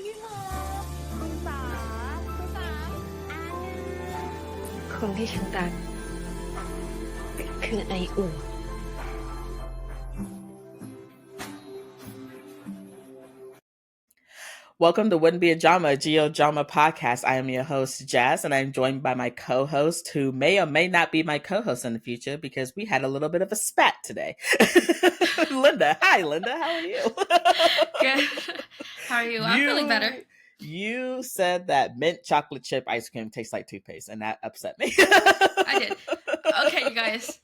พี่เลิฟคุณสาคุณสาคนที่ฉันรักคือไออุ่น Welcome to Wouldn't Be a Drama, a Geo Drama podcast. I am your host, Jazz, and I'm joined by my co-host, who may or may not be my co-host in the future because we had a little bit of a spat today. Linda. Hi, Linda. How are you? Good. How are you? I'm feeling better. You said that mint chocolate chip ice cream tastes like toothpaste, and that upset me. I did. Okay, you guys.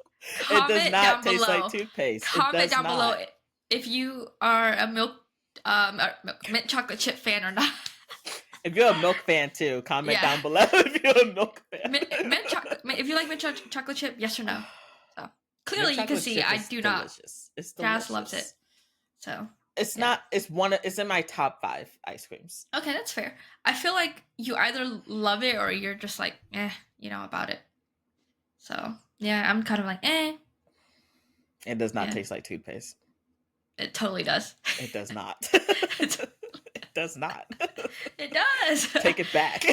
It does not taste below. like toothpaste. Comment down not. below if you are a mint chocolate chip fan or not. If you're a milk fan too, comment down below if you're a milk fan. If you like mint chocolate chip, yes or no. So clearly you can see I do delicious. not. It's delicious. Jazz loves it. So it's not. It's in my top 5 ice creams. Okay, that's fair. I feel like you either love it or you're just like about it. So yeah, I'm kind of like It does not taste like toothpaste. It totally does. It does not. It does not. It does. Take it back.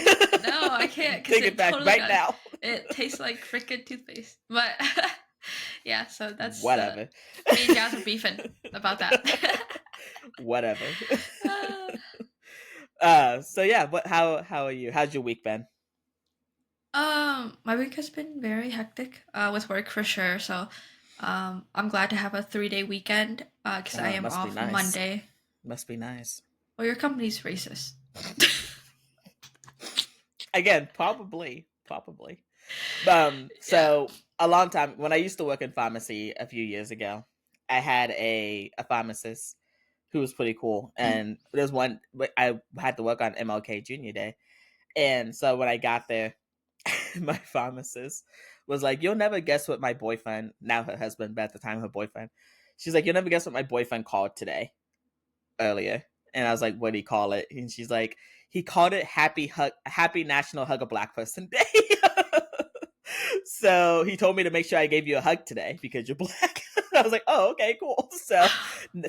No, I can't. Take it back totally right does. now. It tastes like freaking toothpaste. But yeah, so that's whatever. Me and Jazz are beefing about that. Whatever. So yeah, how are you? How's your week been? My week has been very hectic with work for sure. So I'm glad to have a 3-day weekend because I am off Monday. Must be nice. Well, your company's racist. Again, probably. So a long time when I used to work in pharmacy a few years ago, I had a pharmacist who was pretty cool, and there's one I had to work on MLK Junior Day, and so when I got there, my pharmacist was like, "You'll never guess what my boyfriend, now her husband, but at the time her boyfriend, she's like, you'll never guess what my boyfriend called today earlier." And I was like, "What did he call it?" And she's like, "He called it Happy National Hug a Black Person Day." So he told me to make sure I gave you a hug today because you're black. I was like, "Oh, okay, cool." So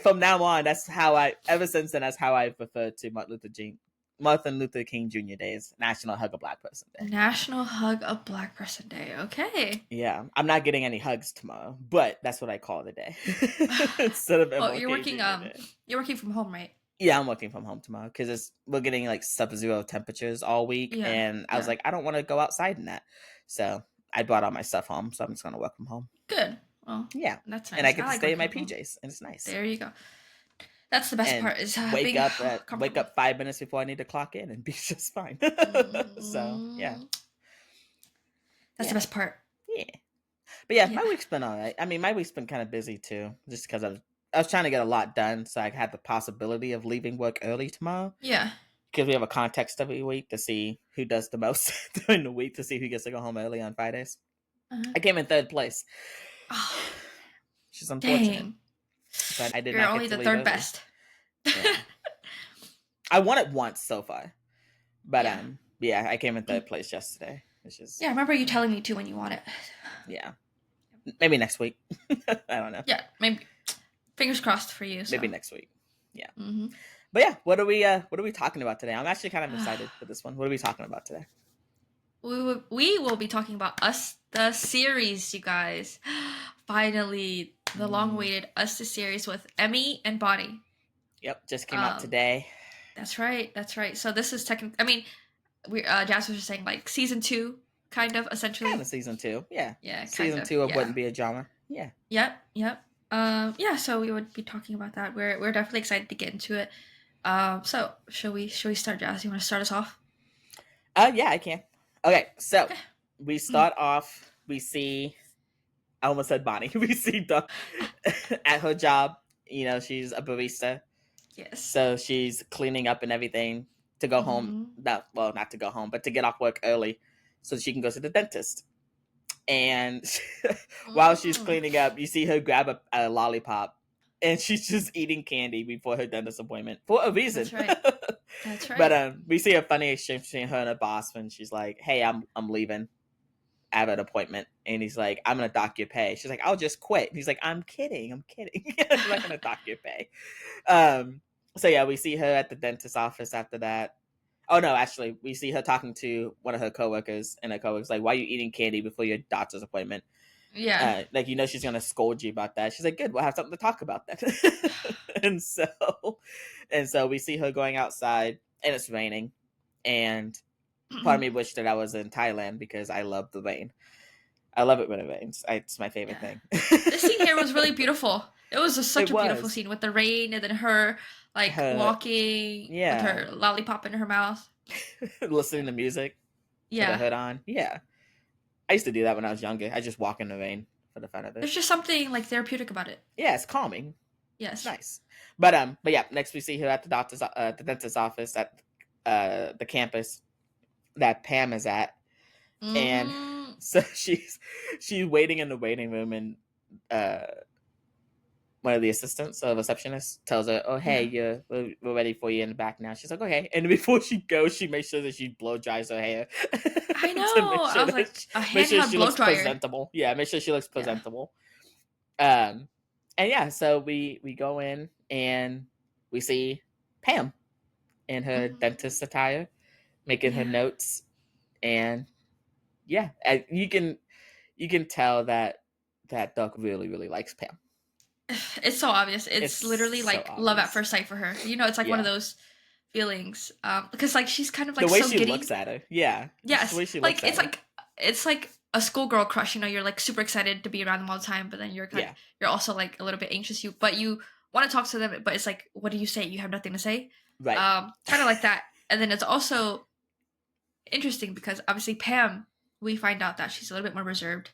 from now on, ever since then, that's how I've referred to Martin Luther King Jr. Day's National Hug a Black Person Day. National Hug a Black Person Day. Okay. Yeah, I'm not getting any hugs tomorrow, but that's what I call the day instead of. Oh, you're working. You're working from home, right? Yeah, I'm working from home tomorrow because we're getting like sub-zero temperatures all week, and I was like, I don't want to go outside in that, so I brought all my stuff home. So I'm just gonna work from home. Good. Well, yeah, that's nice. And I get to stay in my PJs, and it's nice. There you go. That's the best part is wake up 5 minutes before I need to clock in and be just fine. So yeah, that's the best part. Yeah, but yeah, my week's been all right. I mean, my week's been kind of busy too, just because I was trying to get a lot done, so I had the possibility of leaving work early tomorrow. Yeah, because we have a contest every week to see who does the most during the week to see who gets to go home early on Fridays. I came in 3rd place. Oh, which is unfortunate. Dang. But I did You're not only get to the leave 3rd early. best. Yeah. I won it once so far, but I came in 3rd place yesterday, which is I remember you telling me too when you won it. Yeah, maybe next week. I don't know. Yeah, maybe. Fingers crossed for you. So. Maybe next week. Yeah. Mm-hmm. But yeah, what are we talking about today? I'm actually kind of excited for this one. What are we talking about today? We will be talking about Us the series, you guys. Finally, the long-awaited Us the series with Emi and Bonnie. Yep, just came out today. That's right. So this is I mean, we Jazz was just saying like season 2, kind of essentially. Kind of season 2, yeah. Yeah, season 2 of Wouldn't Be a Drama. Yeah. Yep. So we would be talking about that. We're definitely excited to get into it. So should we start, Jazz? You want to start us off? Yeah, I can. Okay, so we start off. We see. I almost said Bonnie. We see at her job. You know, she's a barista. Yes. So she's cleaning up and everything to go home. Not to go home, but to get off work early, so she can go to the dentist. And while she's cleaning up, you see her grab a lollipop, and she's just eating candy before her dentist appointment for a reason. That's right. But we see a funny exchange between her and her boss when she's like, "Hey, I'm leaving. I have an appointment," and he's like, "I'm gonna dock your pay." She's like, "I'll just quit." And he's like, "I'm kidding. I'm not gonna dock your pay." So yeah, we see her at the dentist's office after that. Oh no, actually, we see her talking to one of her coworkers, and her coworker's like, "Why are you eating candy before your doctor's appointment?" Yeah. Like she's gonna scold you about that. She's like, "Good, we'll have something to talk about then." and so, and so we see her going outside, and it's raining, and part of me wished that I was in Thailand because I love the rain. I love it when it rains. It's my favorite Yeah. thing. This scene here was really beautiful. It was It such a beautiful was scene with the rain and then her like her, walking with yeah, her lollipop in her mouth. listening to music, put a Yeah. hood on. Yeah, I used to do that when I was younger. I just walk in the rain for the fun of it. There's just something like therapeutic about it. Yeah, it's calming. It's Yes. nice. But yeah, next we see her at the dentist's office at the campus that Pam is at, and Mm, so she's waiting in the waiting room, and uh one of the assistants, a receptionist, tells her, "Oh, hey, yeah. we're ready for you in the back now." She's like, "Okay," and before she goes, she makes sure that she blow dries her hair I to make know. I sure was that like a make sure handheld she blow looks dryer. presentable. Yeah, make sure she looks Yeah. presentable. Um, and yeah, so we go in and we see Pam in her Mm, dentist attire, making her yeah. notes, and yeah, you can tell that Doc really likes Pam. It's so obvious. It's It's literally so like love at obvious. first sight for her. You know, it's like one of Yeah. those feelings. Because like she's kind of The like way so she looks giddy. at her. Yeah. Just the Yes. way she looks Like at her. it's like a schoolgirl crush, you know, you're like super excited to be around them all the time, but then Yeah. you're also like a little bit anxious, but you want to talk to them, but it's like, what do you say? You have nothing to say. Right. Kind of like that. And then it's also interesting because obviously Pam, we find out that she's a little bit more reserved.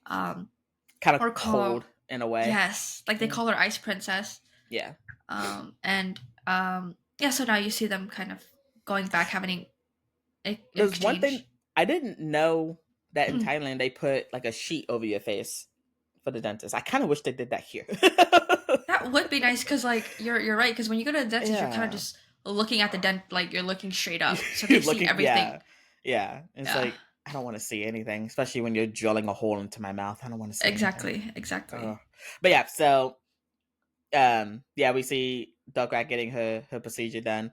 Um, Kind of or cold call in a way. yes, like they Yeah. call her Ice Princess. Yeah. And yeah, so now you see them kind of going back having an There's one thing exchange. I didn't know that in Thailand they put like a sheet over your face for the dentist. I kind of wish they did that here. That would be nice because like you're right because when you go to the dentist you're kind of yeah. just looking at the dent like you're looking straight up so they You're see looking, everything. yeah. Yeah. It's Yeah, like I don't want to see anything, especially when you're drilling a hole into my mouth. I don't want to see anything. exactly. Ugh. But yeah, so yeah, we see Duckrat getting her procedure done,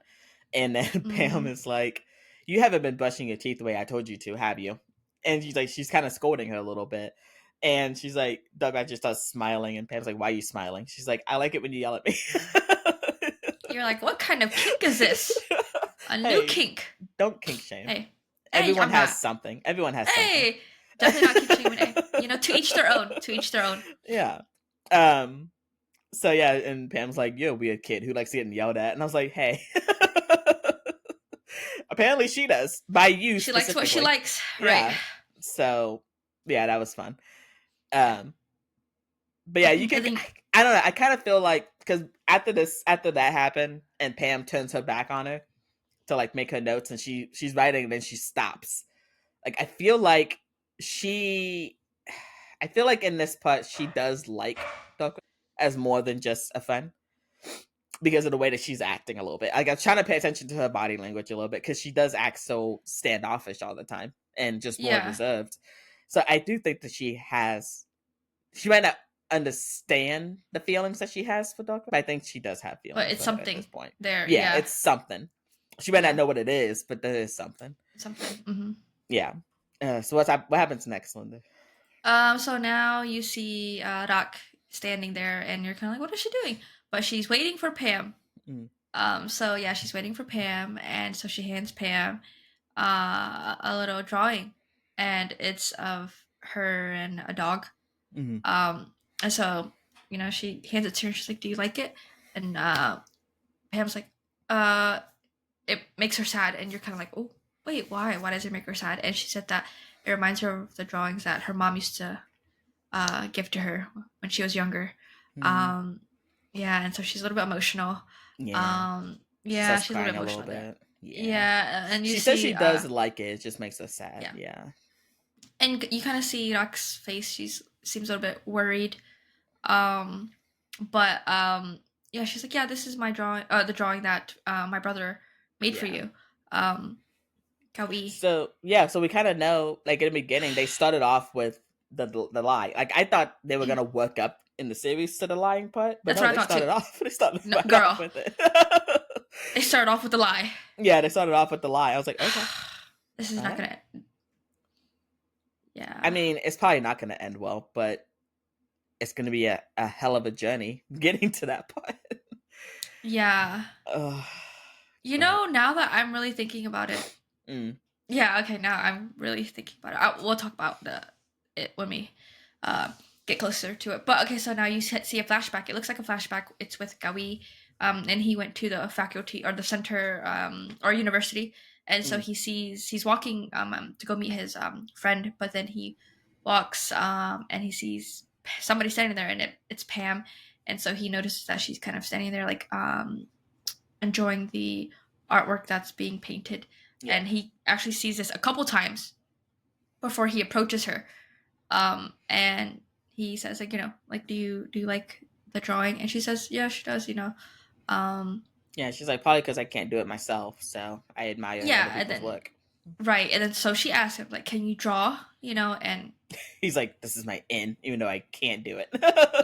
and then Pam Mm. is like, "You haven't been brushing your teeth the way I told you to, have you?" And she's kind of scolding her a little bit, and she's like, Duckrat just starts smiling, and Pam's like, "Why are you smiling?" She's like, "I like it when you yell at me." You're like, what kind of kink is this? A new Hey, kink. don't kink shame. Hey, hey, Everyone I'm has not. something. Everyone has something. Hey, definitely not kink shaming. Hey, you know, to each their own. To each their own. yeah. Um. So yeah, and Pam's like, "You're a weird kid who likes getting yelled at," and I was like, "Hey." Apparently, she does by you She likes what she specifically. likes, right? Yeah. So yeah, that was fun. Um. But yeah, you I can. think I don't know. I kind of feel like because after that happened, and Pam turns her back on her to like make her notes, and she's writing, and then she stops. Like she. I feel like in this part she does like Doku as more than just a friend because of the way that she's acting a little bit. Like I'm trying to pay attention to her body language a little bit because she does act so standoffish all the time and just more yeah, reserved. So I do think that she might not understand the feelings that she has for Doku, but I think she does have but feelings it's for her at this something point. there. Yeah, Yeah, it's something. She might not yeah, know what it is, but there is something. something. Hmm. Yeah. So what happens next, Linda? So now you see Doc standing there, and you're kind of like, what is she doing? But she's waiting for Pam. Mm, So yeah, she's waiting for Pam, and so she hands Pam a little drawing, and it's of her and a dog. mm-hmm. And so you know she hands it to her. She's like, "Do you like it?" And Pam's like, "Uh, it makes her sad." And you're kind of like, "Oh, wait, why? Why does it make her sad?" And she said that it reminds her of the drawings that her mom used to give to her when she was younger. Mm, Um, yeah, and so she's a little bit emotional. yeah. She Yeah, starts she's a little crying bit a little emotional there. bit. Yeah. Yeah, and you She says she see, does like it. It just makes her sad. yeah, Yeah. and you kind of see Rock's face. She's seems a little bit worried. Um, but yeah, she's like, yeah, this is my drawing, the drawing that my brother made for Yeah. you. Um, Kawi. So yeah, so we kind of know, like in the beginning, they started off with the lie. Like I thought they were gonna work up in the series to the lying part. But That's no, what I thought too. they started No, right girl, off with it. they started off with the lie. Yeah, they started off with the lie. I was like, okay, This is all not right. gonna. Yeah. I mean, it's probably not going to end well, but it's going to be a hell of a journey getting to that part. Yeah. Ugh, You but, know, now that I'm really thinking about it. Yeah. Okay. Now I'm really thinking about it. We'll talk about it when we get closer to it. But okay, so now you see a flashback. It looks like a flashback. It's with Gawi, and he went to the faculty or the center or university, and so he's walking to go meet his friend, but then he walks and he sees somebody standing there, and it's Pam, and so he notices that she's kind of standing there like enjoying the artwork that's being painted, and he actually sees this a couple times before he approaches her, and he says like, like, do you like the drawing? And she says, yeah, she does, yeah, she's like, probably because I can't do it myself, so I admire other and people's then work. right, and then so she asks him like, can you draw? And he's like, this is my in, even though I can't do it.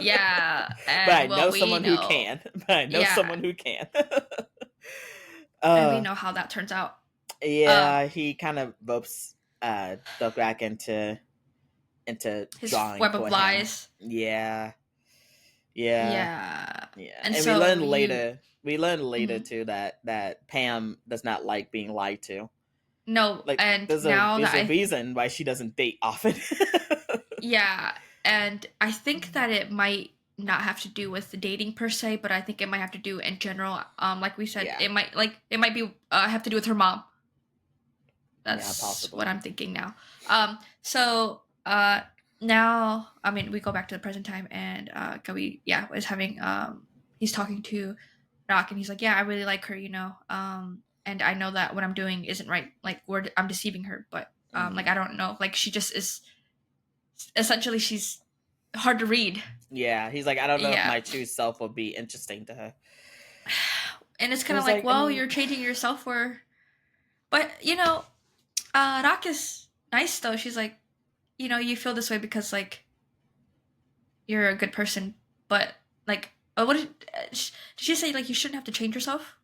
yeah, and but I know someone who can. But I know someone who can. And we know how that turns out. Yeah, he kind of ropes Dograk into his drawing web for of lies. him. Yeah. And so we learn later too that Pam does not like being lied to. No, Like, and there's now a reason why she doesn't date often. Yeah, and I think that it might not have to do with the dating per se, but I think it might have to do in general. Like we said, it might be have to do with her mom. That's what I'm thinking now. So now, I mean, we go back to the present time, and Gabi, is having he's talking to Doc, and he's like, yeah, I really like her, and I know that what I'm doing isn't right. Like, I'm deceiving her, but like, I don't know. Like, she just is. Essentially, she's hard to read. Yeah, he's like, I don't know if my true self will be interesting to her. And it's kind of like, well, you're changing yourself for, but Rak is nice though. She's like, you feel this way because like you're a good person, but like, what did she say? Like, you shouldn't have to change yourself.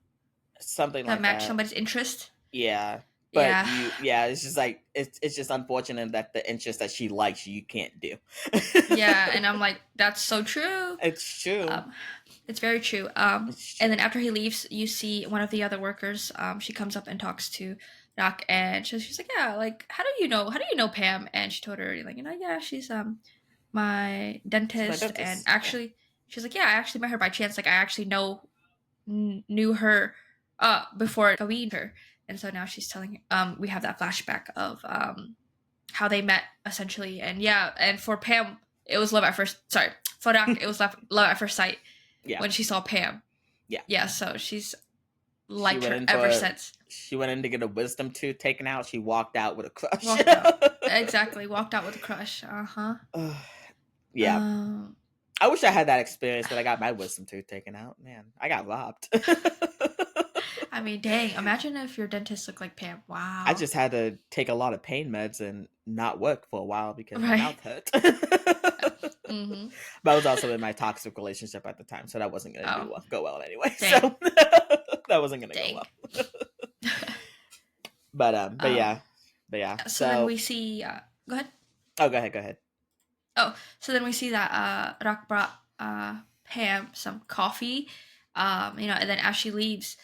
Something like that. Match somebody's interest. Yeah. But it's just like it's just unfortunate that the interest that she likes you can't do. Yeah, and I'm like, that's so true. It's true. It's very true. And then after he leaves, you see one of the other workers. She comes up and talks to Doc, and she's like, yeah, like, how do you know Pam? And she told her like, yeah, she's my dentist, and actually, she's like, yeah, I actually met her by chance. Like, I actually knew her before going her. And so now she's telling we have that flashback of how they met essentially, and for Pam it was love at first. Sorry, for Doc it was love at first sight. Yeah. When she saw Pam. Yeah. So she's liked her ever since. She went in to get a wisdom tooth taken out. She walked out with a crush. Exactly, walked out with a crush. Yeah. I wish I had that experience when I got my wisdom tooth taken out. Man, I got robbed. I mean, dang, imagine if your dentist looked like Pam. Wow. I just had to take a lot of pain meds and not work for a while because my mouth hurt. But I was also in my toxic relationship at the time, so that wasn't going to go well anyway. Dang. So that wasn't going to go well. But yeah. So then we see. Go ahead. Oh, go ahead. Oh, so then we see that Rak brought Pam some coffee, and then as she leaves,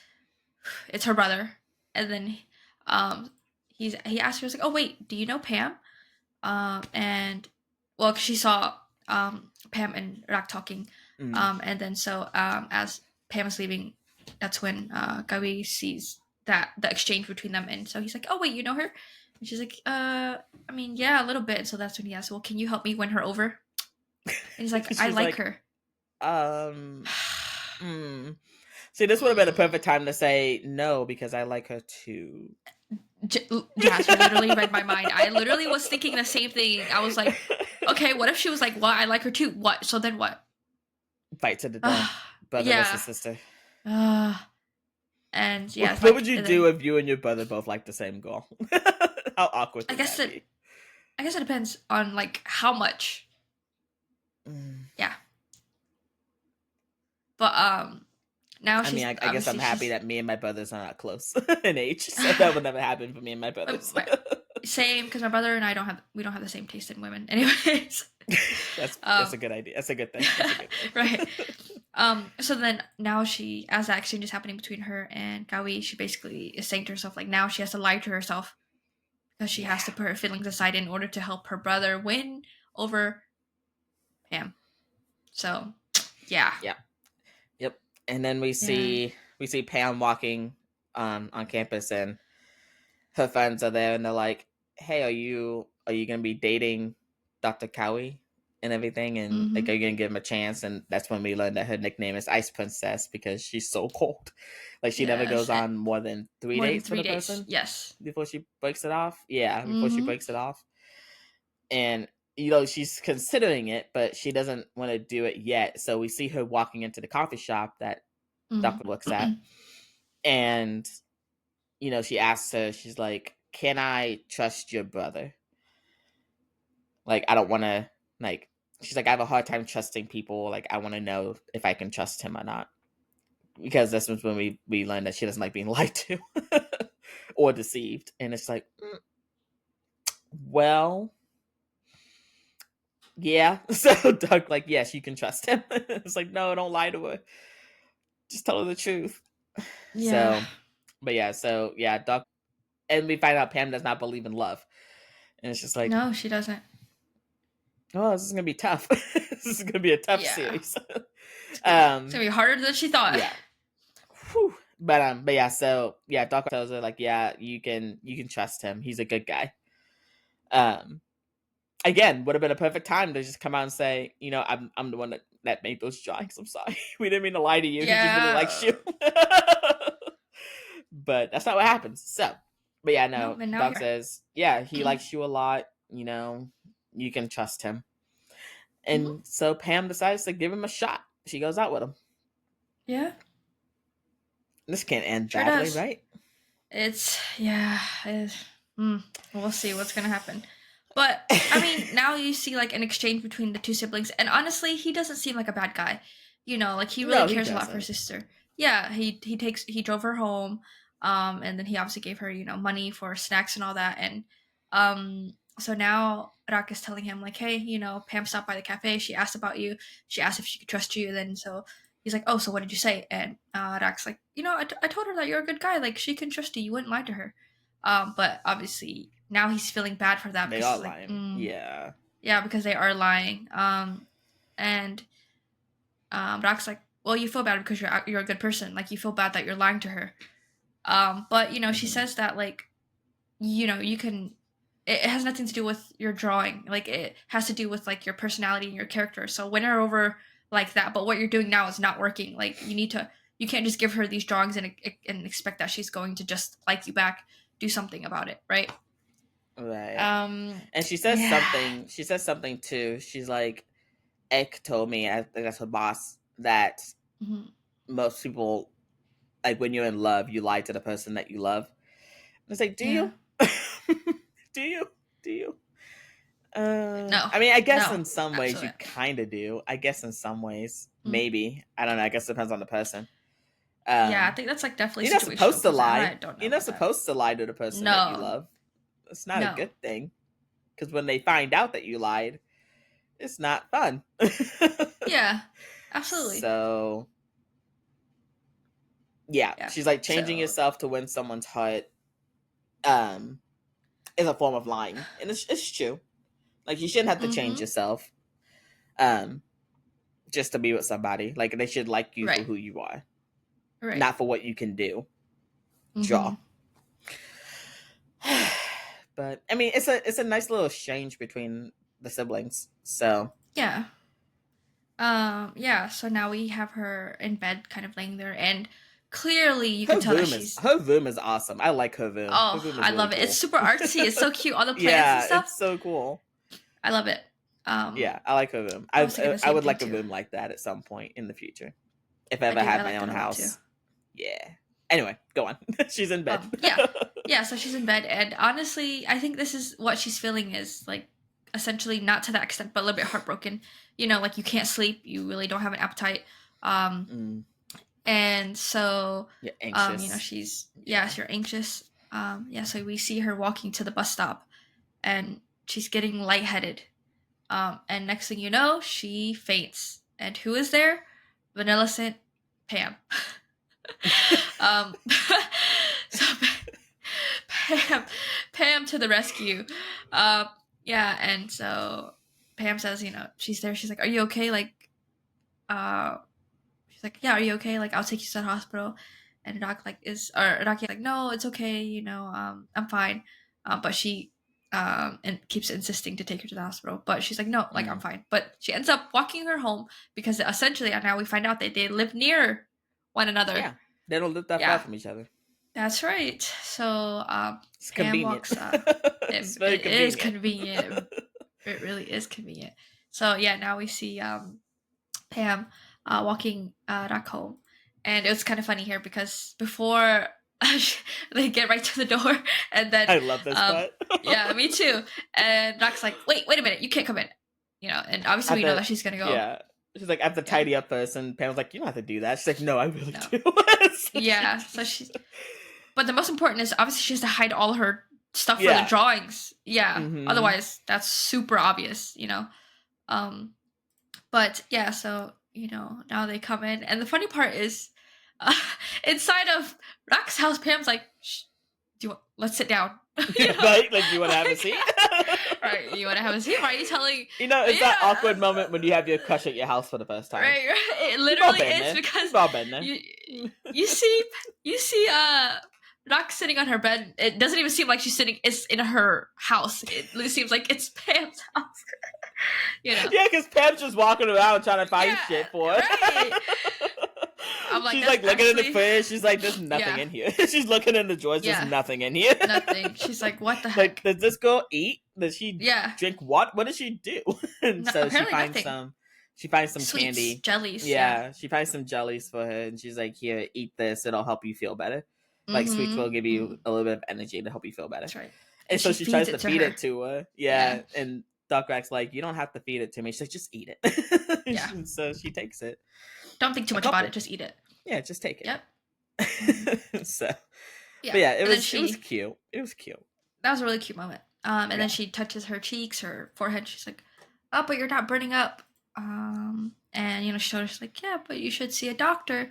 it's her brother, and then he asked her, he's like, oh wait, do you know Pam? And well, 'cause she saw Pam and Rak talking, and then so as Pam is leaving, that's when Gawi sees that the exchange between them, and so he's like, oh wait, you know her? And she's like, I mean, yeah, a little bit. So that's when he asks, well, can you help me win her over? And he's like, I like her. See, this would have been a perfect time to say no because I like her too. Jazz, you literally read my mind. I literally was thinking the same thing. I was like, okay, what if she was like, well, I like her too. What? So then what? Fight to the death. Brother versus sister. And yeah. What would you do if you and your brother both like the same girl? How awkward would that be? I guess it depends on like how much. Yeah. But now I she's mean, I guess I'm obviously happy she's that me and my brothers are not close in age, so that would never happen for me and my brothers. same, because my brother and I don't have the same taste in women, anyways. That's a good idea. That's a good thing. That's a good thing. Right. So then now she, as that exchange is happening between her and Gawi, she basically is saying to herself, like, now she has to lie to herself because she has to put her feelings aside in order to help her brother win over Pam. So, yeah. Yep. And then we see Pam walking on campus, and her friends are there, and they're like, "Hey, are you gonna be dating Dr. Cowie and everything? And like, are you gonna give him a chance?" And that's when we learn that her nickname is Ice Princess because she's so cold. Like, she never goes on more than 3 dates with a person. Yes. Before she breaks it off. Yeah, before she Mhm. breaks it off. And she's considering it, but she doesn't want to do it yet. So we see her walking into the coffee shop that Doctor looks at, and she asks her, she's like, "Can I trust your brother? Like, I don't want to, like," she's like, "I have a hard time trusting people. Like, I want to know if I can trust him or not." Because this was when we learned that she doesn't like being lied to or deceived. And it's like, well, yeah. So Doug, like, yes, you can trust him. It's like, no, don't lie to her. Just tell her the truth. Yeah. So, but yeah, Doug, and we find out Pam does not believe in love. And it's just like, No, she doesn't. oh, this is gonna be tough. This is gonna be a tough Yeah. series. It's gonna be harder than she thought. Yeah. Whew. But yeah, so yeah, Doc tells her, like, yeah, you can trust him. He's a good guy. Again, would have been a perfect time to just come out and say, I'm the one that made those drawings. I'm sorry. We didn't mean to lie to you. He just really likes you. But that's not what happens. So, but yeah, no, Doc says, yeah, he likes you a lot. You can trust him. And so Pam decides to give him a shot. She goes out with him. Yeah. This can't end badly, right? We'll see what's gonna happen. But I mean, now you see like an exchange between the two siblings, and honestly, he doesn't seem like a bad guy. Like he really cares a lot for his sister. Yeah, he drove her home, and then he obviously gave her money for snacks and all that, and so now Rak is telling him like, hey, Pam stopped by the cafe. She asked about you. She asked if she could trust you. And then so he's like, oh, so what did you say? And Rak's like, I told her that you're a good guy. Like, she can trust you. You wouldn't lie to her. But obviously now he's feeling bad for that. They are lying. Yeah. Yeah, because they are lying. And Rak's like, well, you feel bad because you're a good person. Like, you feel bad that you're lying to her. But she says that like, you can. It has nothing to do with your drawing. Like, it has to do with like your personality and your character. So win her over like that. But what you're doing now is not working. Like, you can't just give her these drawings and expect that she's going to just like you back. Do something about it, right? Right. And she says something. She says something too. She's like, Ek told me, I think that's her boss, that most people, like, when you're in love, you lie to the person that you love. And it's like, do you? Do you? No. I mean, I guess in some ways absolutely. you kind of do. I guess in some ways, maybe. I don't know. I guess it depends on the person. Yeah, I think that's like definitely. You're not supposed to lie. I don't know. You're not supposed to lie to the person that you love. It's not a good thing, because when they find out that you lied, it's not fun. Yeah, absolutely. So, yeah, she's like, changing yourself to win someone's heart is a form of lying, and it's true. Like, you shouldn't have to change yourself just to be with somebody. Like, they should like you for who you are, not for what you can do. Draw. But I mean, it's a nice little exchange between the siblings. So yeah. So now we have her in bed, kind of laying there, and clearly you can tell that her room is awesome. I like her room. Oh, her room is I love it. It's super artsy. It's so cute. All the plants and stuff. It's so cool. I love it. Yeah, I like her room. I would like a room like that at some point in the future, if I ever have my own house. Yeah. Anyway, go on. She's in bed. Yeah. So she's in bed, and honestly, I think this is what she's feeling is like, essentially not to that extent, but a little bit heartbroken. Like, you can't sleep. You really don't have an appetite. And so You're anxious. you know, you're anxious. So we see her walking to the bus stop, and she's getting lightheaded. And next thing you know, she faints. And who is there? Vanilla Scent, Pam. So Pam to the rescue. And so Pam says, you know, she's there. She's like, "Are you okay?" Like, she's like, "Yeah, are you okay? Like, I'll take you to the hospital." And Doc like, "No, it's okay. You know, I'm fine." But she and keeps insisting to take her to the hospital. But she's like, "No, like I'm fine." But she ends up walking her home because essentially now we find out that they live near one another. Yeah, they don't live that far from each other. That's right. So it's Pam convenient. walks up. It is convenient. It really is convenient. So yeah, now we see Pam walking back home, and it was kind of funny here because before they get right to the door, and then I love this part. Yeah, me too. And Doc's like, wait a minute, you can't come in. You know, and obviously we know that she's gonna go. Yeah. She's like, I have to tidy up first, and Pam's like, you don't have to do that. She's like, no, I really do. Yeah, so she's. But the most important is obviously she has to hide all her stuff for the drawings. Yeah, otherwise that's super obvious, you know. But yeah, so you know now they come in, and the funny part is, inside of Rock's house, Pam's like, let's sit down. Right? Like, you want to have a seat? Right, you want to have a seat? Why are you telling? You know, it's that awkward moment when you have your crush at your house for the first time. Right. It literally is because you see Rock sitting on her bed. It doesn't even seem like she's sitting. It's in her house. It seems like it's Pam's house. You know? Yeah, because Pam's just walking around trying to find shit for her. Right. I'm like, she's like looking in the fridge. She's like, there's nothing in here. She's looking in the drawers. There's nothing in here. Nothing. She's like, what the heck? Like, does this girl eat? Does she drink what? What does she do? And so she finds nothing. She finds some sweets, candy. Jellies. Yeah, she finds some jellies for her, and she's like, here, eat this. It'll help you feel better. Like, sweets will give you a little bit of energy to help you feel better. That's right. And so she tries to feed it to her. Yeah. And Doc Rack's like, you don't have to feed it to me. She's like, just eat it. Yeah. And so she takes it. Don't think too much about it. Just eat it. Yeah, just take it. Yep. So, but yeah, it was cute. It was cute. That was a really cute moment. And then she touches her cheeks, her forehead. She's like, "Oh, but you're not burning up." And you know, she's like, "Yeah, but you should see a doctor."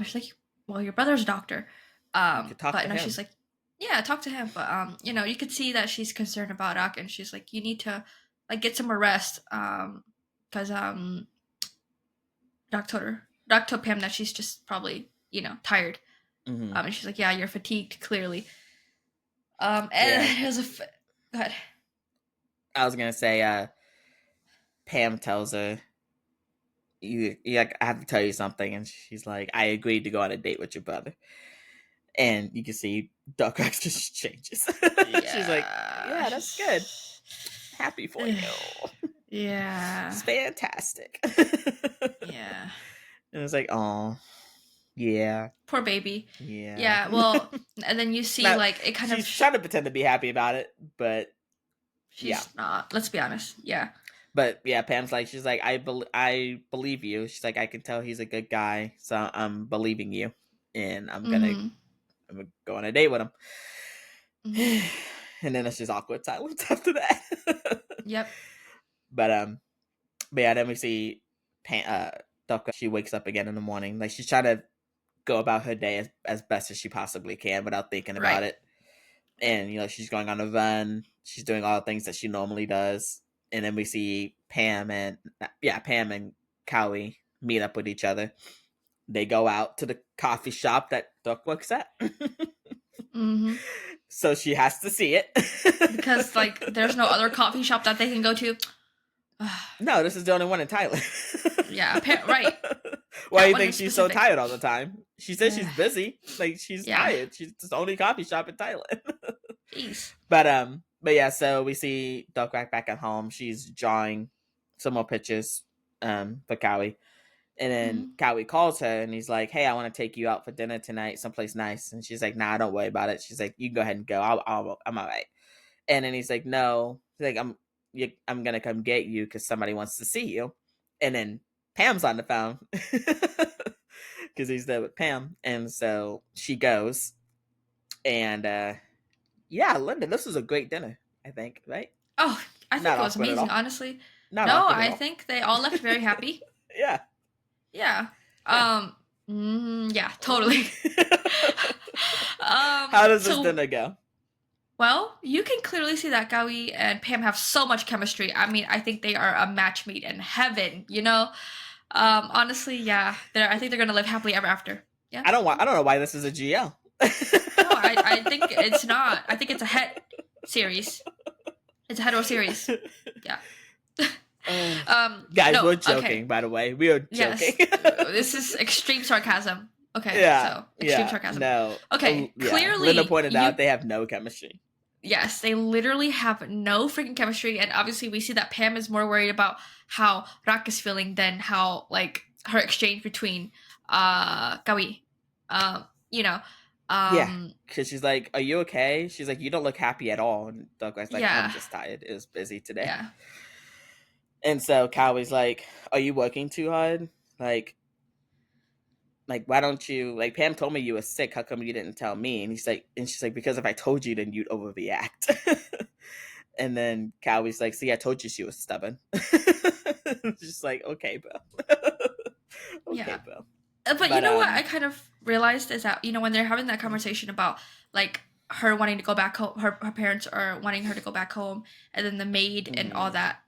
She's like, "Well, your brother's a doctor." But no, she's like, "Yeah, talk to him." But you know, you could see that she's concerned about Doc, and she's like, "You need to like get some more rest." Because Doc told Pam that she's just probably, you know, tired. And she's like, "Yeah, you're fatigued, clearly." And it was go ahead. I was gonna say, Pam tells her, "You, I have to tell you something," and she's like, "I agreed to go on a date with your brother." And you can see Doc Rex just changes. She's like, "Yeah, that's good. Happy for you." Yeah, it's fantastic. Yeah. And it's like, oh, yeah, poor baby. Yeah. Well, and then you see like it kind she's trying to pretend to be happy about it, but she's not. Let's be honest. Yeah. But yeah, Pam's like, she's like, I believe you. She's like, I can tell he's a good guy, so I'm believing you, and I'm gonna go on a date with him. And then it's just awkward silence after that. Yep. But yeah, then we see Doc. She wakes up again in the morning. Like, she's trying to go about her day as best as she possibly can without thinking about it. And, you know, she's going on a run. She's doing all the things that she normally does. And then we see Pam and Cowie meet up with each other. They go out to the coffee shop that Doc works at. So she has to see it. Because, like, there's no other coffee shop that they can go to. No, this is the only one in Thailand. Yeah, right. Why do you think she's so tired all the time? She says she's busy. Like, she's tired. She's the only coffee shop in Thailand. Jeez. But yeah, so we see Doc Rack back at home. She's drawing some more pictures for Cowie. And then Cowie calls her and he's like, "Hey, I want to take you out for dinner tonight, someplace nice." And she's like, "Nah, don't worry about it." She's like, "You can go ahead and go. I'm all right." And then he's like, "No." He's like, I'm gonna come get you because somebody wants to see you." And then Pam's on the phone because he's there with Pam, and so she goes, and yeah, Linda, this was a great dinner, I think, right? Oh, I think Not it was awkward at amazing, all. honestly. Not No, awkward at I all. think they all left very happy. Yeah. Yeah. Yeah. Yeah, totally. How does this So dinner go? well, you can clearly see that Gawi and Pam have so much chemistry. I mean, I think they are a match made in heaven, you know? Honestly, yeah. I think they're gonna live happily ever after. Yeah. I don't know why this is a GL. No, I think it's not. I think it's a het series. It's a hetero series. Yeah. Guys, No, we're joking, okay. by the way. We are joking. Yes. This is extreme sarcasm. Okay, Yeah. so extreme Yeah. sarcasm. No. Okay, Yeah. clearly Linda pointed out they have no chemistry. Yes, they literally have no freaking chemistry, and obviously we see that Pam is more worried about how Rak is feeling than how like her exchange between Gawi. You know. Yeah. Because she's like, "Are you okay?" She's like, "You don't look happy at all." And Douglas like, Yeah. "I'm just tired. It was busy today." Yeah. And so Kylie's like, "Are you working too hard? Like, why don't you, like, Pam told me you were sick, how come you didn't tell me?" And she's like, "Because if I told you, then you'd overreact." And then Kylie's like, "See, I told you she was stubborn." Just like, okay, bro. Okay, Yeah. bro. But you know what I kind of realized is that, you know, when they're having that conversation about like her wanting to go back home, her parents are wanting her to go back home, and then the maid and all that,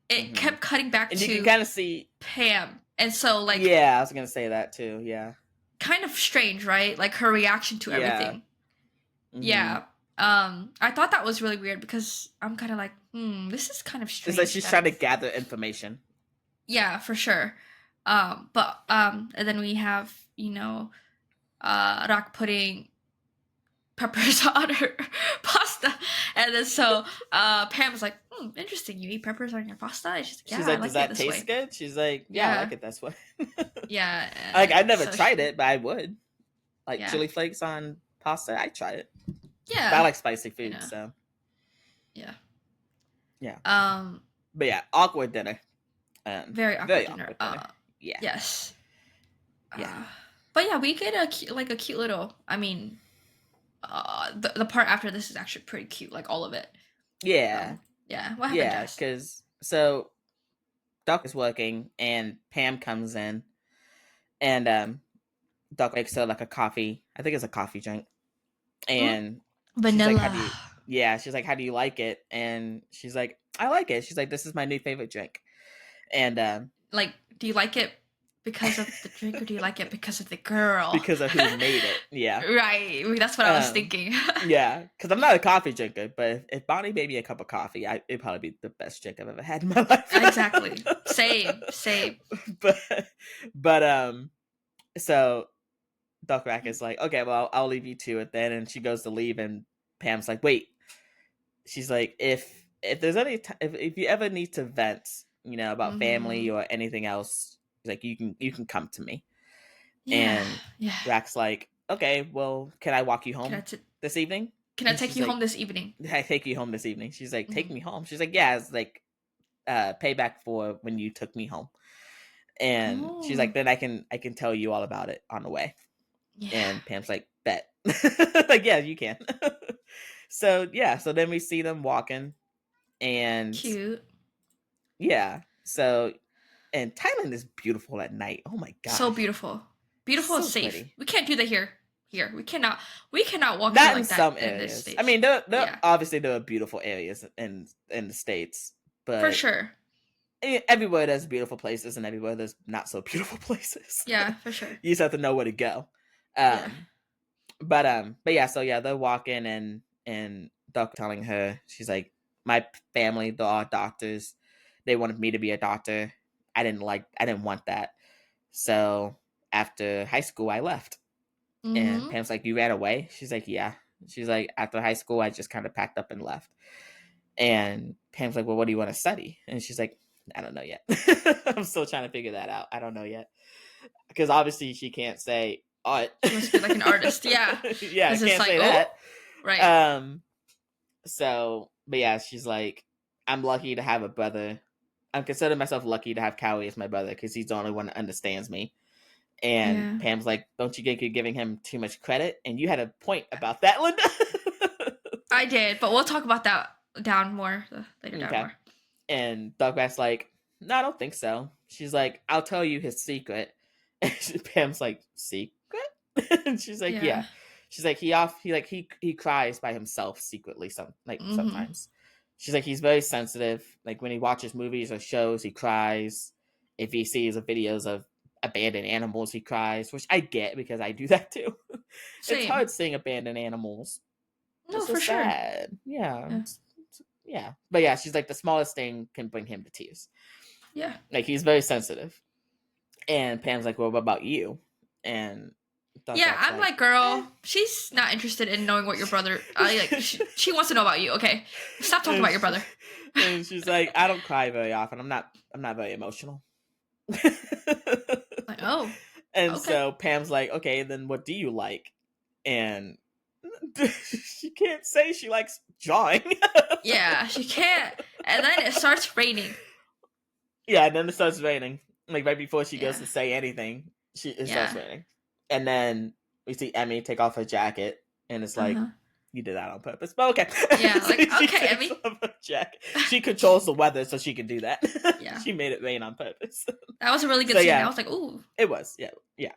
it kept cutting back and to you can kind of see Pam. And so like yeah, I was gonna say that too. Yeah. Kind of strange, right? Like her reaction to everything. Yeah. I thought that was really weird because I'm kind of like, this is kind of strange. It's like she's trying to gather information. Yeah, for sure. And then we have, you know, Rak putting peppers on her pasta, and then so Pam was like, interesting, you eat peppers on your pasta? And she's like, yeah, She's like, I like does that it this taste way. good? She's like, yeah, I like it this way. Yeah. Like, I've never tried it, but I would. Like, Yeah. chili flakes on pasta, I'd try it. Yeah. But I like spicy food, you know. so. Yeah. Yeah. But yeah, awkward dinner. Very awkward dinner. Yeah. Yes. Yeah. But yeah, we get a cute little. I mean, the part after this is actually pretty cute. Like all of it. Yeah. Yeah. What happened? Yeah, because so Doc is working and Pam comes in, and Doc makes her like a coffee. I think it's a coffee drink, and vanilla. She's like, she's like, "How do you like it?" And she's like, "I like it." She's like, "This is my new favorite drink." And like, do you like it because of the drink, or do you like it because of the girl? Because of who made it. Yeah. Right. That's what I was thinking. Yeah, because I'm not a coffee drinker, but if Bonnie made me a cup of coffee, it'd probably be the best drink I've ever had in my life. Exactly. Same. But so Doc Rack is like, "Okay, well, I'll leave you to it then," and she goes to leave, and Pam's like, "Wait." She's like, if there's if you ever need to vent, you know, about family or anything else, like you can come to me. Yeah. And Rack's like, "Okay, well, can I walk you home this evening? Can I take you home this evening? I take you home this evening." She's like, "Take me home." She's like, "Yeah, it's like payback for when you took me home." And she's like, "Then I can tell you all about it on the way." Yeah. And Pam's like, "Bet." Like, yeah, you can. So then we see them walking, and cute. Yeah. So, and Thailand is beautiful at night. Oh my god. So beautiful. Beautiful and safe. Pretty. We can't do that here. We cannot walk not like in some areas. I mean, there obviously there are beautiful areas in the States, but for sure. Everywhere there's beautiful places, and everywhere there's not so beautiful places. Yeah, for sure. You just have to know where to go. But yeah, so yeah, they're walking, and Doc telling her, she's like, "My family, they're all doctors. They wanted me to be a doctor. I didn't want that. So after high school, I left." And Pam's like, "You ran away?" She's like, "Yeah." She's like, "After high school, I just kind of packed up and left." And Pam's like, "Well, what do you want to study?" And she's like, "I don't know yet." I'm still trying to figure that out. I don't know yet. Because obviously she can't say art. She must be like an artist. Yeah. Yeah, I can't say that. Right. So, but yeah, she's like, "I'm lucky to have a brother I'm considering myself lucky to have Cowie as my brother because he's the only one that understands me. And Yeah. Pam's like, don't you think you're giving him too much credit? And you had a point about that, Linda. I did, but we'll talk about that later down Okay. more. And Dogback's like, no, I don't think so. She's like, I'll tell you his secret. And Pam's like, secret? And she's like, yeah. She's like, he cries by himself secretly sometimes. She's like, he's very sensitive. Like when he watches movies or shows, he cries. If he sees videos of abandoned animals, he cries, which I get because I do that too. It's Same. hard seeing abandoned animals. No, It's so for sure. sad. Yeah. Yeah. But yeah, she's like, the smallest thing can bring him to tears. Yeah. Like he's very sensitive. And Pam's like, well, what about you? And Yeah, I'm like, girl, she's not interested in knowing what your brother. She wants to know about you. Okay, stop talking about your brother. And she's like, I don't cry very often. I'm not very emotional. Like, oh, and okay. so Pam's like, okay, then what do you like? And she can't say she likes drawing. Yeah, she can't. And then it starts raining. Yeah, and then it starts raining. Like right before she goes to say anything, it starts raining. And then we see Emi take off her jacket, and it's like, you did that on purpose. But okay. Yeah, like, okay, Emi. Off her jacket. She controls the weather, so she can do that. Yeah. She made it rain on purpose. That was a really good scene. I was like, ooh. It was, yeah.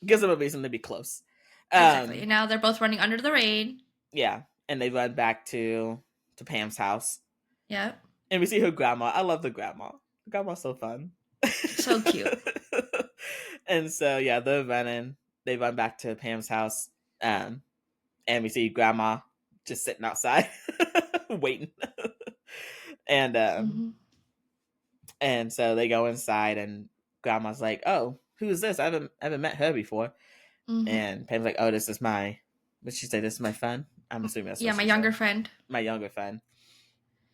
Gives them a reason to be close. Exactly. And now they're both running under the rain. Yeah, and they run back to Pam's house. Yeah. And we see her grandma. I love the grandma. The grandma's so fun. So cute. And so yeah, they're running. They run back to Pam's house. And we see grandma just sitting outside waiting. And and so they go inside and grandma's like, oh, who's this? I haven't met her before. And Pam's like, oh, this is my, what'd she say? This is my friend? I'm assuming that's what my she younger said. friend. My younger friend.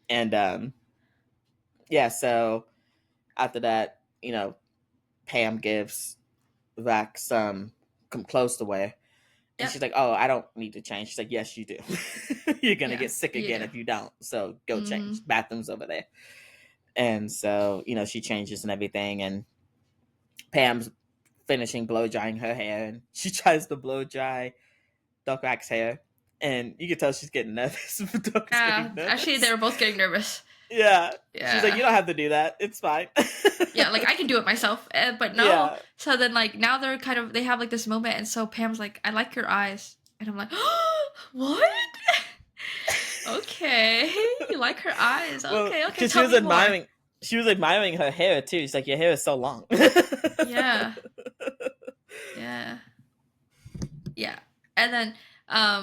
And yeah, so after that, Pam gives Vac some clothes to wear. And she's like, oh, I don't need to change. She's like, yes, you do. You're going to get sick again if you don't. So go change. Bathroom's over there. And so, she changes and everything. And Pam's finishing blow drying her hair. And she tries to blow dry Doc Rack's hair. And you can tell she's getting nervous. Actually, they were both getting nervous. Yeah. She's like, you don't have to do that. It's fine. Yeah, like I can do it myself. But no. Yeah. So then like now they have like this moment, and so Pam's like, I like your eyes. And I'm like, oh, what? Okay. You like her eyes. Okay, okay. Because she was admiring her hair too. She's like, your hair is so long. Yeah. Yeah. Yeah. And then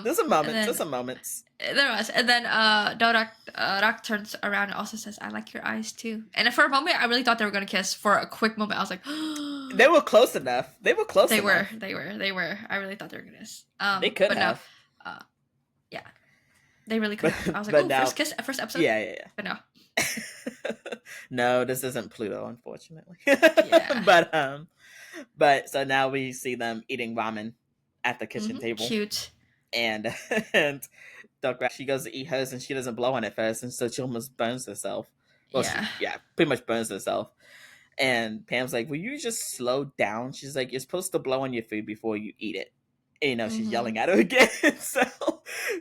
there's some moments. There was. And then Rak turns around and also says, I like your eyes too. And for a moment I really thought they were gonna kiss. For a quick moment I was like, they were close enough. They were. I really thought they were gonna kiss. They could have. No, yeah. They really could have. I was like, oh, first kiss, first episode? Yeah. But no. No, this isn't Pluto, unfortunately. Yeah. But so now we see them eating ramen at the kitchen table. Cute. And Doc Rack, she goes to eat hers and she doesn't blow on it first, and so she almost burns herself. Well, she pretty much burns herself. And Pam's like, will you just slow down? She's like, you're supposed to blow on your food before you eat it. And, she's yelling at her again.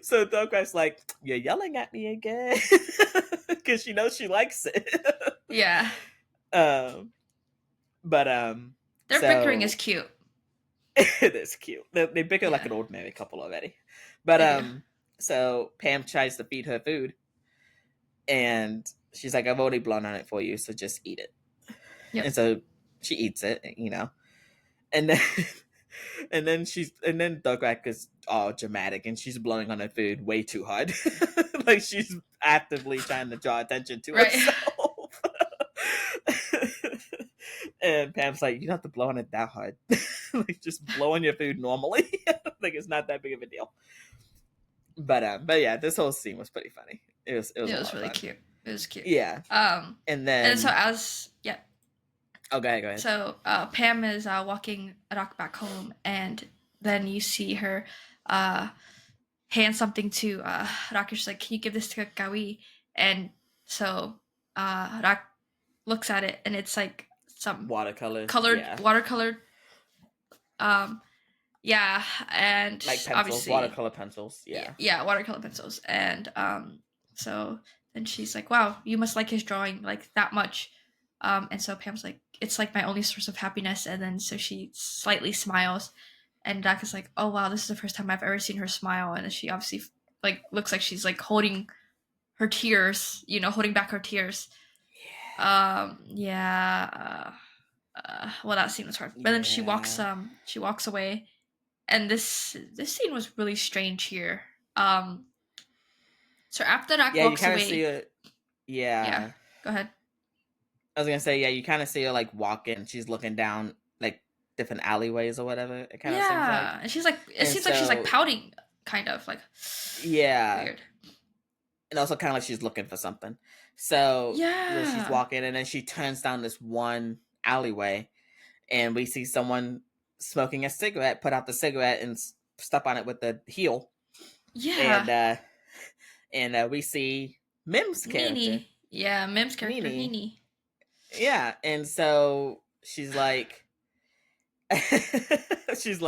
So Doc Rack's like, you're yelling at me again. Because she knows she likes it. Yeah. But their bickering is cute. It is cute. They bicker like an ordinary couple already. But so Pam tries to feed her food, and she's like, I've already blown on it for you, so just eat it. Yep. And so she eats it, and then Doc Rack is all dramatic, and she's blowing on her food way too hard. Like she's actively trying to draw attention to herself. And Pam's like, you don't have to blow on it that hard. Like just blow on your food normally. Like it's not that big of a deal. But yeah, this whole scene was pretty funny. It was really cute. It was cute. Yeah. And so Oh, go ahead. So Pam is walking Rock back home, and then you see her hand something to Rock. She's like, can you give this to Gawi? And so Rock looks at it and it's like some watercolors, watercolored. Yeah, and like pencils, obviously watercolor pencils. Yeah, watercolor pencils. And so then she's like, wow, you must like his drawing like that much. And so Pam's like, it's like my only source of happiness. And then so she slightly smiles, and Doc is like, oh wow, this is the first time I've ever seen her smile. And then she obviously like looks like she's like holding her tears, holding back her tears. Yeah. Well, that scene was hard. But then she walks away, and this scene was really strange here. So after Doc walks you away, see it. Yeah. Go ahead. I was gonna say, you kind of see her like walking. She's looking down like different alleyways or whatever. It kind of seems like, and she's like, seems like she's like pouting, kind of like. Yeah. Weird. And also kind of like she's looking for something. So she's walking, and then she turns down this one alleyway, and we see someone smoking a cigarette, put out the cigarette and step on it with the heel. Yeah. And we see Mim's character. Nini. Yeah, Mim's character, Nini. Yeah, and so she's like, is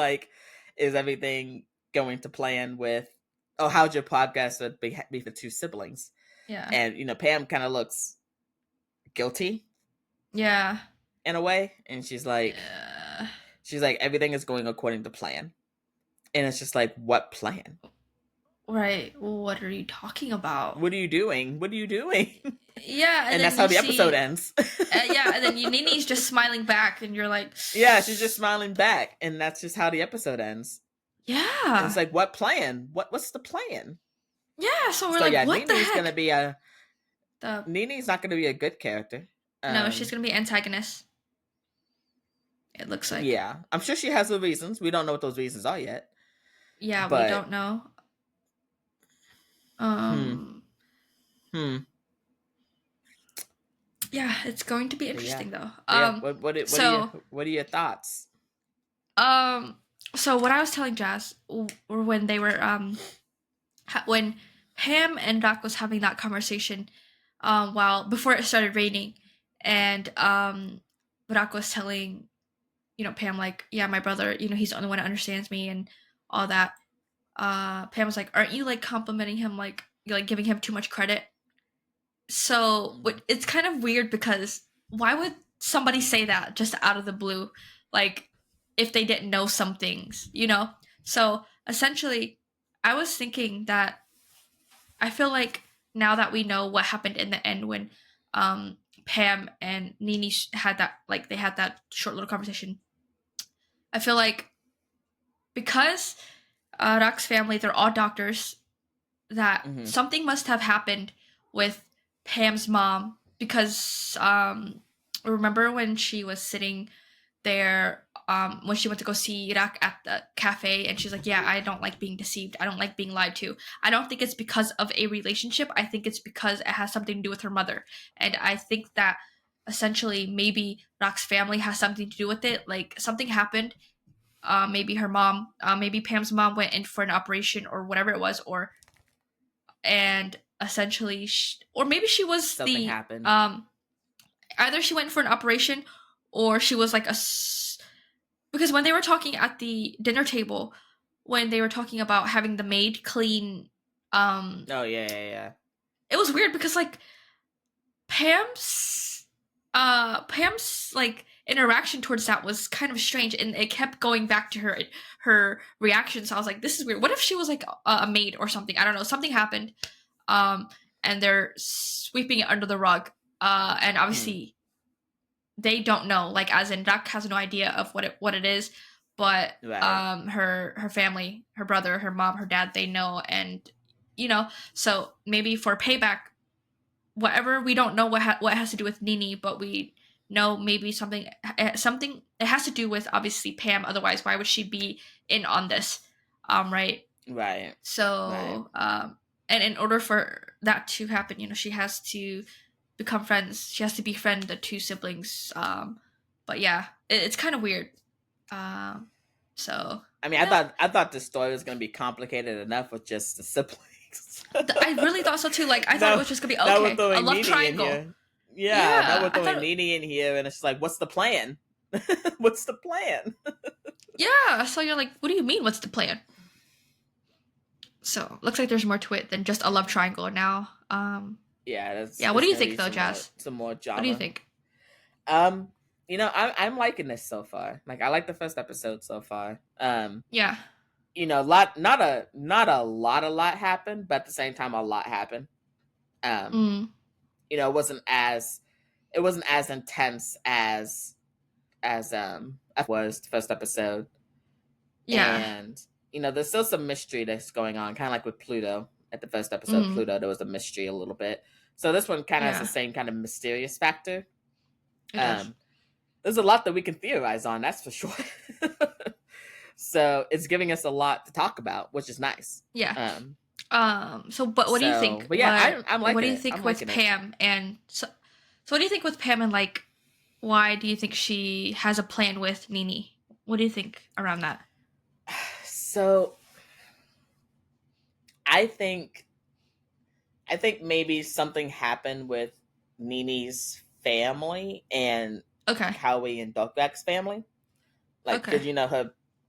everything going to plan with, oh, how'd your podcast be for two siblings? Yeah. And, Pam kind of looks guilty. Yeah. In a way. And she's like, everything is going according to plan. And it's just like, what plan? Right. What are you talking about? What are you doing? Yeah. And that's how the episode ends. Yeah. And then Nini's just smiling back, and you're like, yeah, she's just smiling back. And that's just how the episode ends. Yeah. And it's like, what plan? What's the plan? Yeah. So we're like, what Nini's the heck? Gonna be Nini's not going to be a good character. No, she's going to be antagonist. It looks like. Yeah. I'm sure she has the reasons. We don't know what those reasons are yet. Yeah, we don't know. Yeah, it's going to be interesting though. What are your thoughts? So what I was telling Jazz, or when they were when Pam and Doc was having that conversation, before it started raining, and Doc was telling, Pam, like, yeah, my brother, he's the only one who understands me and all that. Pam was like, aren't you like complimenting him, like you're like giving him too much credit? So it's kind of weird, because why would somebody say that just out of the blue, like if they didn't know some things, So essentially, I was thinking that I feel like now that we know what happened in the end when Pam and Nini had that short little conversation, I feel like because Rock's family, they're all doctors, that something must have happened with Pam's mom, because remember when she was sitting there when she went to go see Irak at the cafe, and she's like, yeah, I don't like being deceived, I don't like being lied to. I don't think it's because of a relationship. I think it's because it has something to do with her mother. And I think that essentially maybe Rock's family has something to do with it. Like something happened. Maybe her mom, maybe Pam's mom went in for an operation or whatever it was, and essentially or maybe she was something happened. Either she went for an operation, or she was like because when they were talking at the dinner table, when they were talking about having the maid clean, oh yeah, it was weird, because like Pam's like interaction towards that was kind of strange, and it kept going back to her reaction. So I was like, this is weird. What if she was like a maid or something? I don't know. Something happened, and they're sweeping it under the rug, and obviously they don't know, like, as in Duck has no idea of what it is, but right. Her family, her brother, her mom, her dad, they know. And so maybe for payback, whatever, we don't know what has to do with Nini, but we know maybe something it has to do with obviously Pam. Otherwise, why would she be in on this? Right. So and in order for that to happen, she has to become friends. She has to befriend the two siblings. But yeah, it's kind of weird. So I mean, yeah. I thought the story was going to be complicated enough with just the siblings. I really thought so too. Like, I thought it was just gonna be okay, a love triangle. Yeah, now we're Yeah, I throwing thought. Nini in here, and it's just like, what's the plan? What's the plan? Yeah, so you're like, what do you mean? What's the plan? So looks like there's more to it than just a love triangle now. Yeah, Yeah. What it's do you gonna think be though, Jazz? some more What do you drama. think? Um, I'm liking this so far. Like, I like the first episode so far. Yeah. Not a lot happened, but at the same time, a lot happened. Um, Mm. it wasn't as intense as was the first episode, Yeah. and there's still some mystery that's going on, kind of like with Pluto. At the first episode, Mm. Pluto, there was a mystery a little bit. So this one kind of has the Yeah. same kind of mysterious factor. It does. There's a lot that we can theorize on, that's for sure. So it's giving us a lot to talk about, which is nice. Yeah. Um, So, but what do you think? but yeah, I'm What do liking you it. think I'm with liking it. Pam and so what do you think with Pam and like why do you think she has a plan with Nini? What do you think around that? So I think maybe something happened with Nini's family and Okay. Howie and Dokbek's family. Like, Okay. because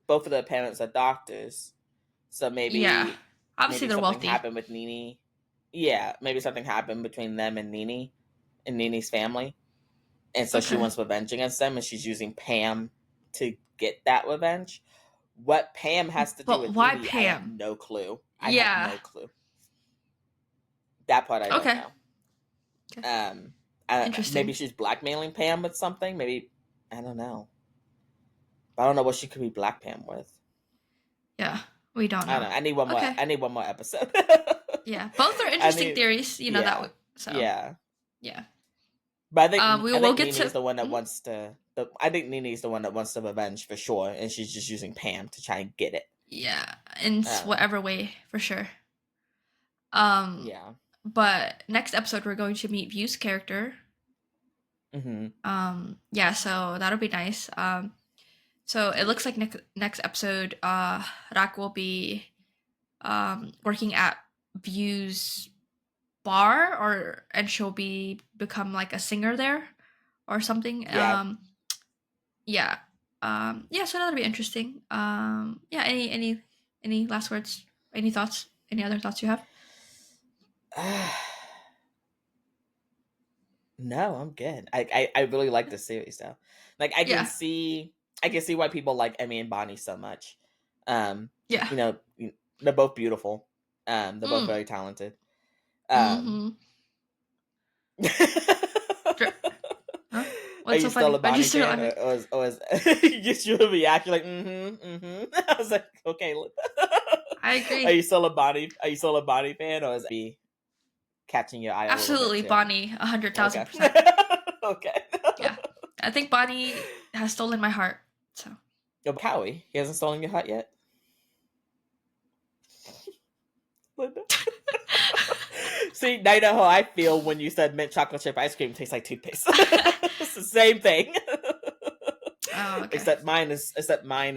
both of their parents are doctors, so Yeah. Obviously they're something wealthy. happened with Nini. Yeah, maybe something happened between them and Nini, and Nini's family, and so she Okay. wants revenge against them, and she's using Pam to get that revenge. What Pam has to do But with why Nini, I have Pam? no clue. I have Yeah. no clue. That part I don't Okay. know. Okay. Maybe Interesting. she's blackmailing Pam with something. Maybe, I don't know. I don't know what she could be black Pam with. Yeah. We don't I know. don't know. I need one more. Okay. I need one more episode. Yeah. Both are interesting theories, you know Yeah, that so yeah. yeah. But I We will think get Nini's to the one that wants to. I think Nini's the one that wants the revenge for sure, and she's just using Pam to try and get it. yeah, in Um, whatever way for sure. yeah. But next episode we're going to meet View's character. Mm-hmm. Yeah, so that'll be nice. So it looks like next episode, Rak will be working at View's bar, and she'll become like a singer there or something. Yeah. Yeah. Yeah, so that'll be interesting. Yeah, any last words? Any thoughts? Any other thoughts you have? No, I'm good. I really like the series though. Like, Yeah. I can see why people like Emmy and Bonnie so much. Yeah. They're both beautiful. They're both Mm. very talented. Mm-hmm. Huh? Are What's so you still funny? a Why'd you Bonnie start fan, laughing? or is just your reaction like I was like, okay. I agree. Are you still a Bonnie fan, or is it be catching your eye a little Absolutely, bit too? Bonnie, Okay. 100,000%. Okay. Yeah, I think Bonnie has stolen my heart. So Yo, but Howie, he hasn't stolen your heart yet. Linda. See, now you know how I feel when you said mint chocolate chip ice cream tastes like toothpaste. It's the same thing. Oh, okay. Except mine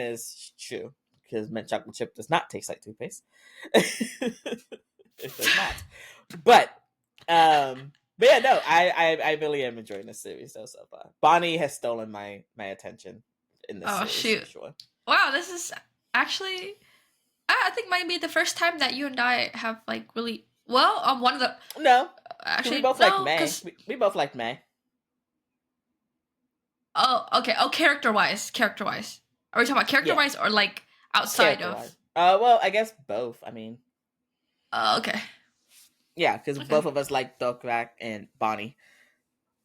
is true, because mint chocolate chip does not taste like toothpaste. It does not. But yeah, no, I really am enjoying this series though so far. Bonnie has stolen my attention in this Oh series shoot! for sure. Wow, this is actually I think might be the first time that you and I have like really one of the No, actually we both no like May. because We both like May. oh okay character wise are we talking about character wise or like outside Character-wise. of Well, I guess both. I mean, okay yeah, because okay both of us like Dokrak and Bonnie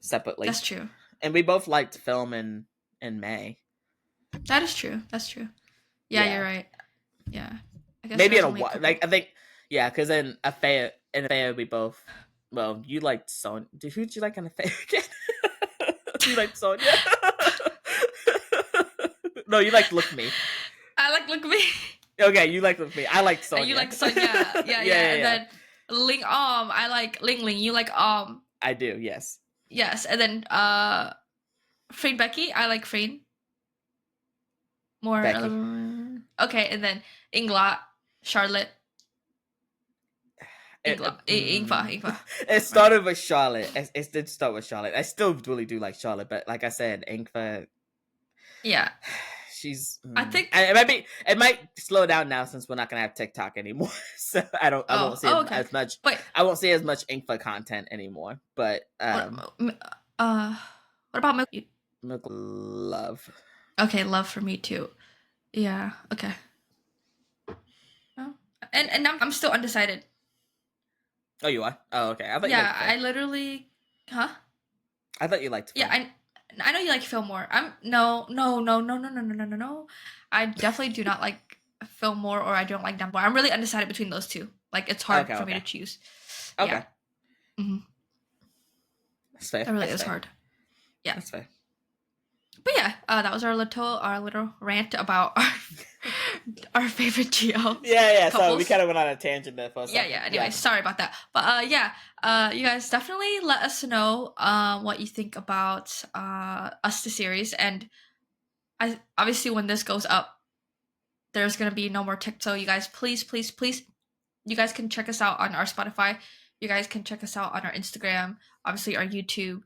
separately, that's true and we both liked film in May. that's true yeah, you're right yeah I guess Maybe there's in a only a while, couple like I think, yeah, because in Affair we both. Well, you liked Sonya. Who'd you like in Affair again? You liked Sonya. No, you like Look Me. I like look at me Okay, you like Look Me. I like Sonya. and you like Sonya yeah and then Ling I like Ling you like I do, yes. yes and then Freen Becky I like Freen more Becky. okay and then Ingla Charlotte Ingfa. It started with Charlotte. It did start with Charlotte. I still really do like Charlotte, but like I said, Ingfa. Yeah. She's. I think it might slow down now since we're not gonna have TikTok anymore. So I won't see as much. Wait. I won't see as much Ingfa content anymore. But what about love? Okay, love for me too. Yeah. Okay. Oh. And I'm still undecided. Oh, you are? Oh, okay. I literally. Huh? I thought you liked Phil. Yeah, I know you like Phil more. No. I definitely do not like Phil more, or I don't like Dumbledore. I'm really undecided between those two. Like, it's hard for me to choose. Okay. Yeah. Mm-hmm. That's fair. That really is hard. Yeah. That's fair. But yeah, that was our little rant about our favorite GL. Yeah. couples. So we kind of went on a tangent there for a second. Yeah. Anyway, sorry about that. But you guys definitely let us know what you think about us the series, and obviously when this goes up, there's gonna be no more TikTok. So you guys, please, you guys can check us out on our Spotify. You guys can check us out on our Instagram. Obviously, our YouTube.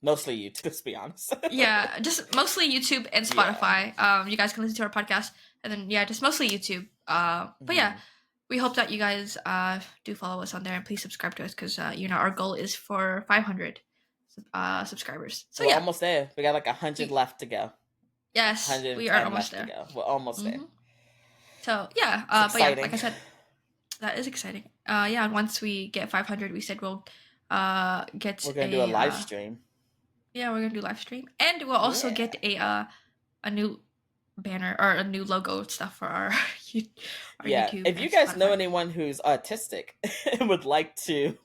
Mostly YouTube, let's be honest. Yeah, just mostly YouTube and Spotify. You guys can listen to our podcast, and then just mostly YouTube. But yeah, we hope that you guys do follow us on there, and please subscribe to us, because our goal is for 500 subscribers. So we're almost there. We got like 100 left to go. Yes, we are almost there. We're almost there. So yeah, but yeah, like I said, that is exciting. Once we get 500, we said we'll we're gonna do a live stream. Yeah, we're gonna do live stream, and we'll also get a new banner or a new logo stuff for our YouTube. If you guys know anyone who's autistic and would like to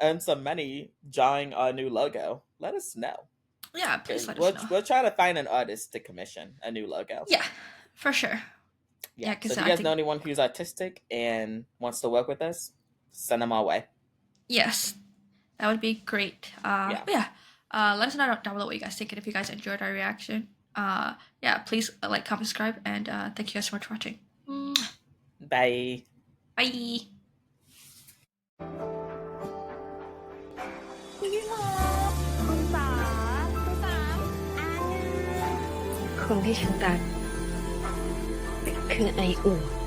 earn some money drawing our new logo, let us know. Yeah, please let us know. We're trying to find an artist to commission a new logo. Yeah, for sure. Yeah, so if you guys know anyone who's autistic and wants to work with us, send them our way. Yes, that would be great. But yeah, let us know down below what you guys think, and if you guys enjoyed our reaction. Please like, comment, subscribe, and thank you guys so much for watching. Bye. Bye. คนที่ฉันรักคือไออุ่น